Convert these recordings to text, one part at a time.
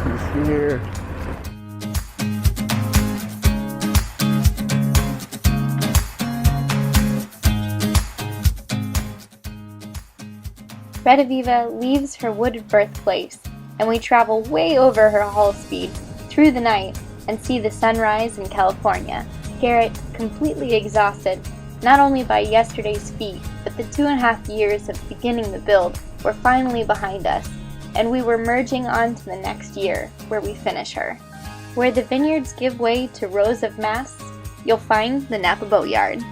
He's here. Rediviva leaves her wooded birthplace, and we travel way over her hull speed through the night and see the sunrise in California. Garrett, completely exhausted, not only by yesterday's feat, but the 2.5 years of beginning the build were finally behind us, and we were merging on to the next year, where we finish her. Where the vineyards give way to rows of masts, you'll find the Napa Boatyard.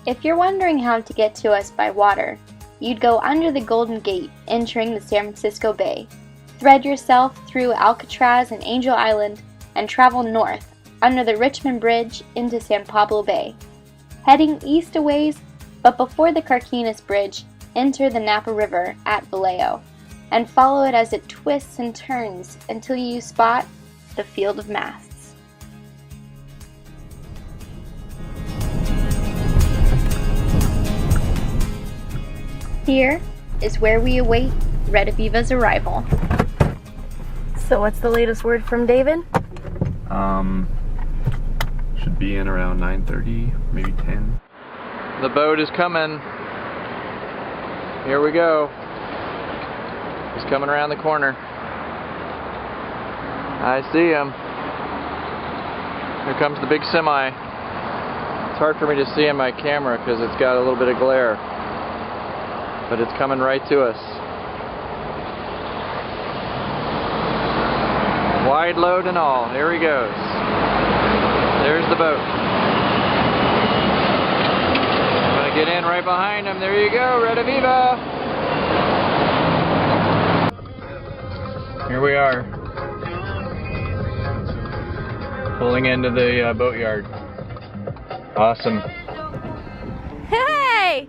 If you're wondering how to get to us by water, you'd go under the Golden Gate entering the San Francisco Bay, thread yourself through Alcatraz and Angel Island, and travel north under the Richmond Bridge into San Pablo Bay. Heading east a ways, but before the Carquinez Bridge, enter the Napa River at Vallejo, and follow it as it twists and turns until you spot the Field of Masts. Here is where we await Rediviva's arrival. So what's the latest word from David? Should be in around 9:30, maybe 10. The boat is coming. Here we go. He's coming around the corner. I see him. Here comes the big semi. It's hard for me to see in my camera because it's got a little bit of glare. But it's coming right to us. Wide load and all. Here he goes. There's the boat. I'm gonna get in right behind him. There you go, Rediviva. Here we are. Pulling into the boatyard. Awesome. Hey!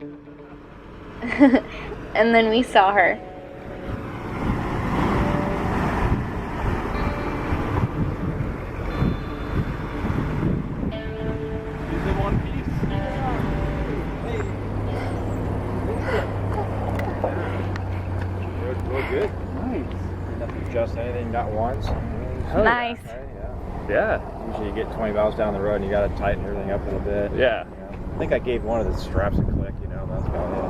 And then we saw her. Is it one piece? Real good. Nice. Didn't have to adjust anything, not once. Nice. Yeah. Usually you get 20 miles down the road and you got to tighten everything up a little bit. Yeah. I think I gave one of the straps a click, that's about it.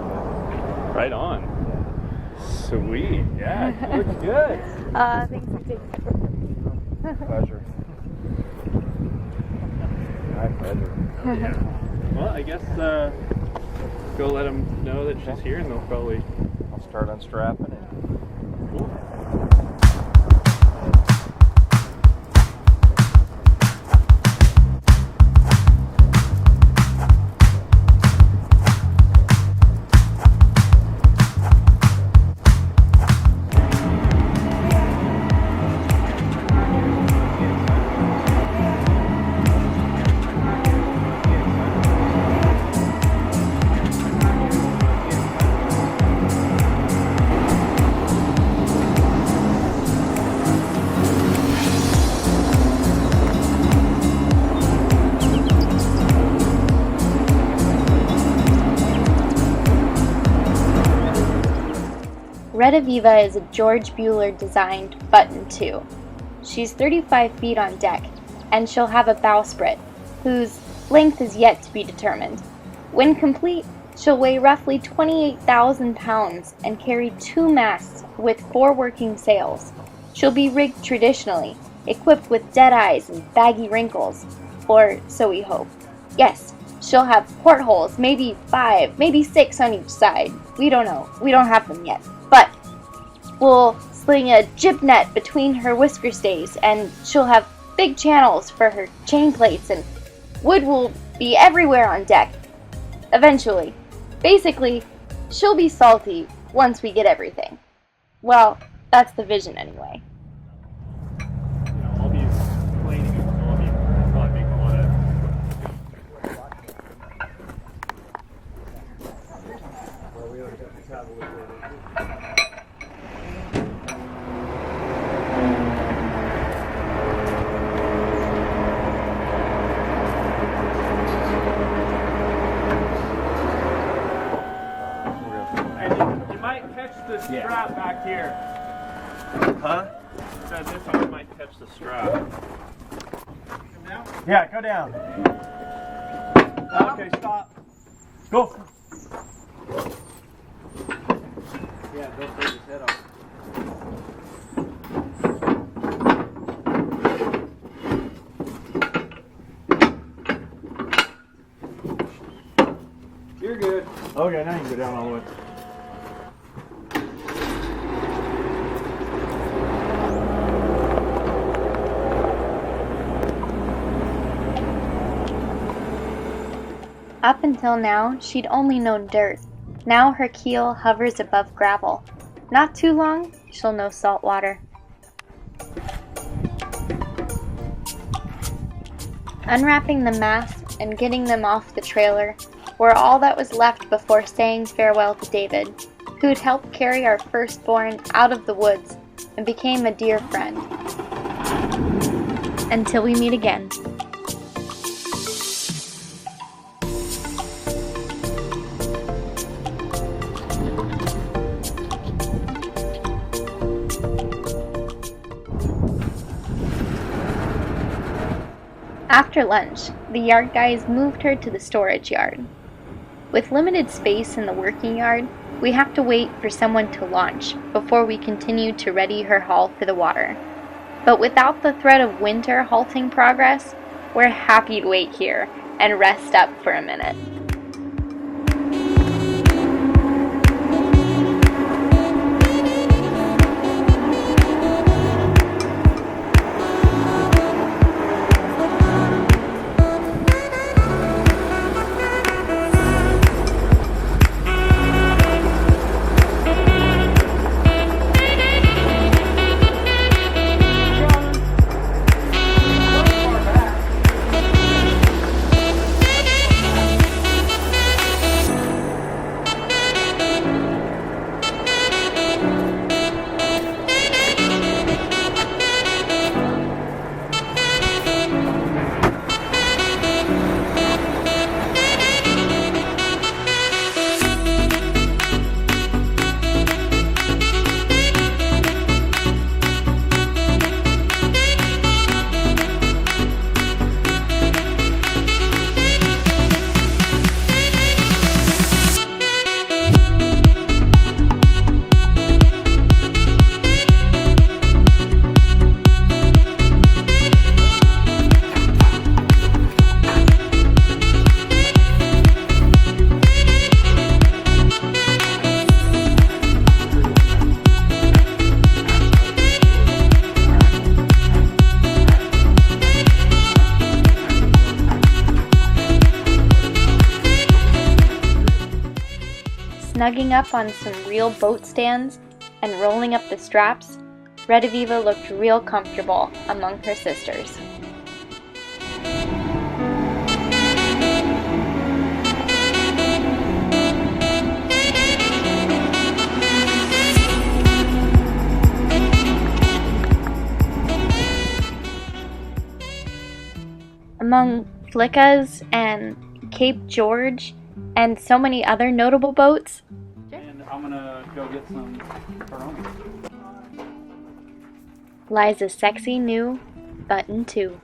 Right on. Yeah. Sweet. Yeah, it looks good. Thanks for Pleasure. My pleasure. Yeah. Well, I guess go let them know that she's here and they'll probably... I'll start unstrapping it. Cool. Rediviva is a George Bueller designed button 2. She's 35 feet on deck, and she'll have a bowsprit, whose length is yet to be determined. When complete, she'll weigh roughly 28,000 pounds and carry 2 masts with 4 working sails. She'll be rigged traditionally, equipped with dead eyes and baggy wrinkles, or so we hope. Yes, she'll have portholes, maybe 5, maybe 6 on each side. We don't know. We don't have them yet. But we'll sling a jib net between her whisker stays, and she'll have big channels for her chain plates, and wood will be everywhere on deck. Eventually. Basically, she'll be salty once we get everything. Well, that's the vision anyway. I'll be explaining it, so I'll be probably making a lot of... Well, we always have to travel with it. catch the strap back here. Huh? Said this one might catch the strap. Yeah, go down. Okay, stop. Go. Yeah, don't take his head off. You're good. Okay, now you can go down all the way. Up until now, she'd only known dirt. Now her keel hovers above gravel. Not too long, she'll know salt water. Unwrapping the masts and getting them off the trailer were all that was left before saying farewell to David, who'd helped carry our firstborn out of the woods and became a dear friend. Until we meet again. After lunch, the yard guys moved her to the storage yard. With limited space in the working yard, we have to wait for someone to launch before we continue to ready her hull for the water. But without the threat of winter halting progress, we're happy to wait here and rest up for a minute. Snugging up on some real boat stands and rolling up the straps, Rediviva looked real comfortable among her sisters. Among Flicka's and Cape George and so many other notable boats, And I'm gonna go get some Corona. lies a sexy new Button 2.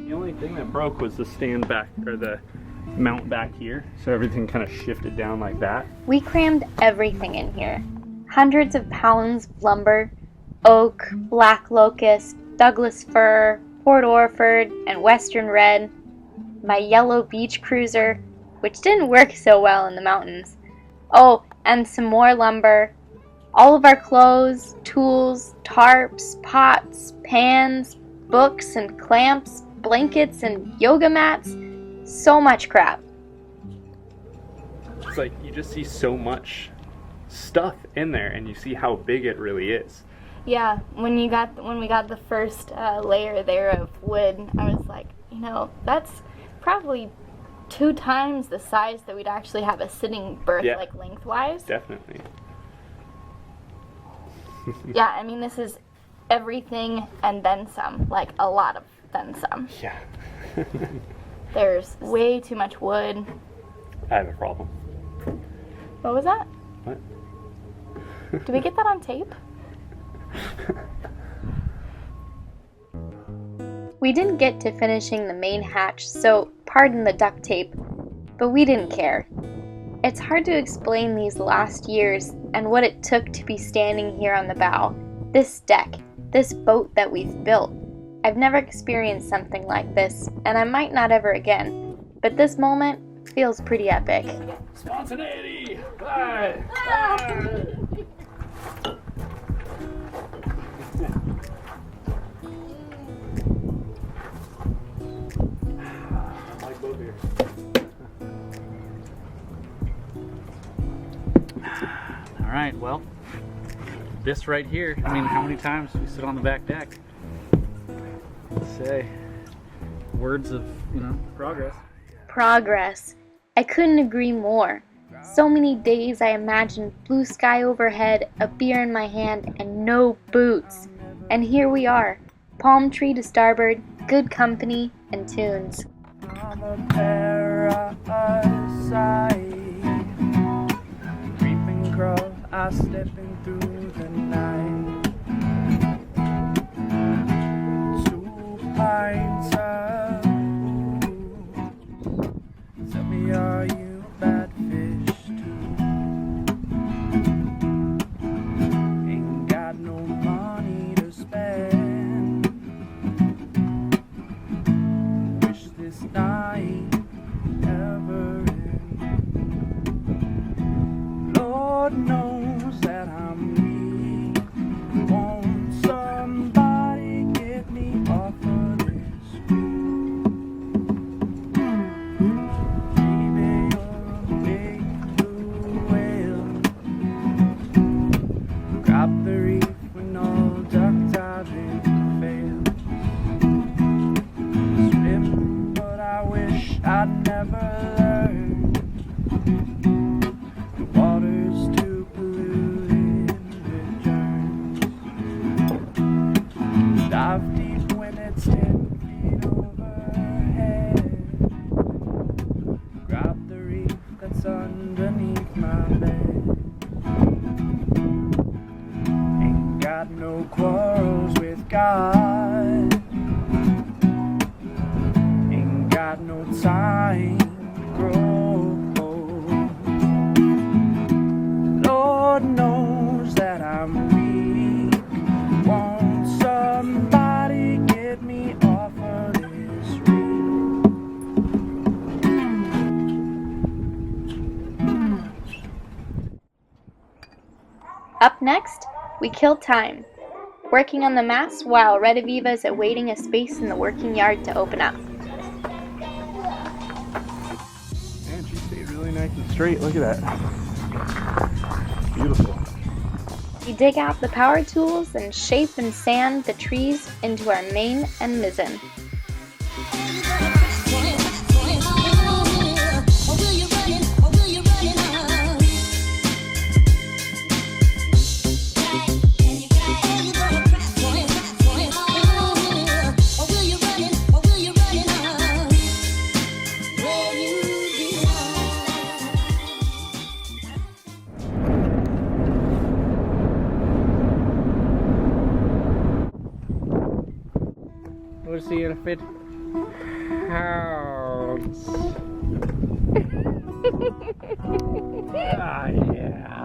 The only thing that broke was the stand back, or the mount back here, so everything kind of shifted down like that. We crammed everything in here. Hundreds of pounds of lumber, oak, black locust, Douglas fir, Port Orford, and Western red, my yellow beach cruiser, which didn't work so well in the mountains. Oh, and some more lumber, all of our clothes, tools, tarps, pots, pans, books and clamps, blankets and yoga mats, so much crap. It's like you just see so much stuff in there, and you see how big it really is. Yeah, when we got the first layer there of wood, I was like, you know, that's probably 2 times the size that we'd actually have a sitting berth, Yeah. like lengthwise. Definitely. Yeah, I mean, this is everything and then some, like a lot of then some. Yeah. There's way too much wood. I have a problem. What was that? What? Did we get that on tape? We didn't get to finishing the main hatch, so pardon the duct tape, but we didn't care. It's hard to explain these last years and what it took to be standing here on the bow, this deck, this boat that we've built. I've never experienced something like this, and I might not ever again, but this moment feels pretty epic. Spontaneity! Hi! I like both here. All right, well, this right here, I mean, how many times do we sit on the back deck? Say words of, you know, progress. Progress. I couldn't agree more. So many days I imagined blue sky overhead, a beer in my hand, and no boots. And here we are, palm tree to starboard, good company, and tunes. I'm a parasite, creeping crawl, I slipping through the night. 2 pints of booze. Tell me, are you a bad fish too? Ain't got no money to spend. Wish this night never end. Lord knows that I'm weak. Won't somebody get me off of this street? Baby, you're a big blue whale. Grab the reef when all duck diving fails. Swim, but I wish I'd never learned. The water's too polluted with germs. Dive deep when it's 10 feet overhead. Grab the reef that's underneath my bed. Ain't got no quarrels with God. Ain't got no time to grow. Lord knows that I'm weak. Won't somebody get me off of this reef? Up next, we kill time, working on the mast while Rediviva is awaiting a space in the working yard to open up. Man, she stayed really nice and straight. Look at that. Beautiful. We dig out the power tools and shape and sand the trees into our main and mizzen. We'll see you in a fit. Hounds. Ah, yeah.